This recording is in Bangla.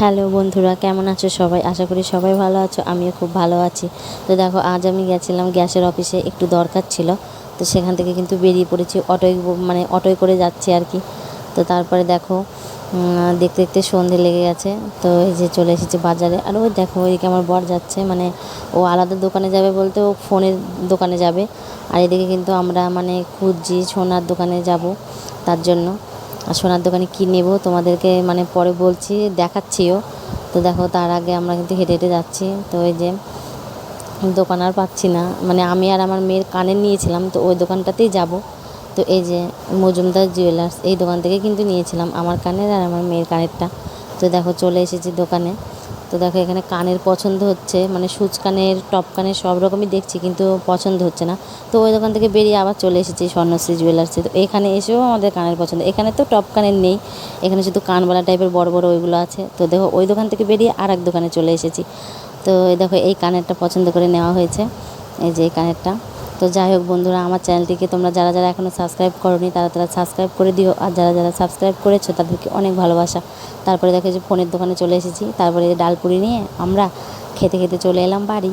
হ্যালো বন্ধুরা, কেমন আছো সবাই? আশা করি সবাই ভালো আছো, আমিও খুব ভালো আছি। তো দেখো, আজ আমি গেছিলাম গ্যাসের অফিসে, একটু দরকার ছিল। তো সেখান থেকে কিন্তু বেরিয়ে পড়েছি, অটোয় করে যাচ্ছি আর কি। তো তারপরে দেখো, দেখতে দেখতে সন্ধে লেগে গেছে। তো এই যে চলে এসেছি বাজারে। আর ওই দেখো, ওইদিকে আমার বর যাচ্ছে, মানে ও আলাদা দোকানে যাবে বলতে ও ফোনের দোকানে যাবে। আর এদিকে কিন্তু আমরা খুঁজছি সোনার দোকানে যাব, তার জন্য। আর সোনার দোকানে কী নেব তোমাদেরকে পরে বলছি, দেখাচ্ছিও। তো দেখো, তার আগে আমরা কিন্তু হেঁটে হেঁটে যাচ্ছি। তো এই যে দোকান আর পাচ্ছি না, আমি আর আমার মেয়ের কানের নিয়েছিলাম, তো ওই দোকানটাতেই যাব। তো এই যে মজুমদার জুয়েলার্স, এই দোকান থেকে কিন্তু নিয়েছিলাম আমার কানের আর আমার মেয়ের কানেরটা। তো দেখো, চলে এসেছি দোকানে। তো দেখো, এখানে কানের পছন্দ হচ্ছে, সুচ কানের, টপ কানের সব রকমই দেখছি, কিন্তু পছন্দ হচ্ছে না। তো ওই দোকান থেকে বেরিয়ে আবার চলে এসেছি স্বর্ণশ্রী জুয়েলার্সে। তো এখানে এসেও আমাদের কানের পছন্দ, এখানে তো টপ কানের নেই, এখানে শুধু কানবালা টাইপের বড় বড় ওইগুলো আছে। তো দেখো, ওই দোকান থেকে বেরিয়ে আর এক দোকানে চলে এসেছি। তো দেখো, এই কানেরটা পছন্দ করে নেওয়া হয়েছে, এই যে এই কানেরটা। তো যাই হোক বন্ধুরা, আমার চ্যানেলটিকে তোমরা যারা যারা এখনও সাবস্ক্রাইব করোনি তারা তারা সাবস্ক্রাইব করে দিও, আর যারা যারা সাবস্ক্রাইব করেছো তাদেরকে অনেক ভালোবাসা। তারপরে দেখো, যে ফোনের দোকানে চলে এসেছি, তারপরে ডালপুরি নিয়ে আমরা খেতে খেতে চলে এলাম বাড়ি।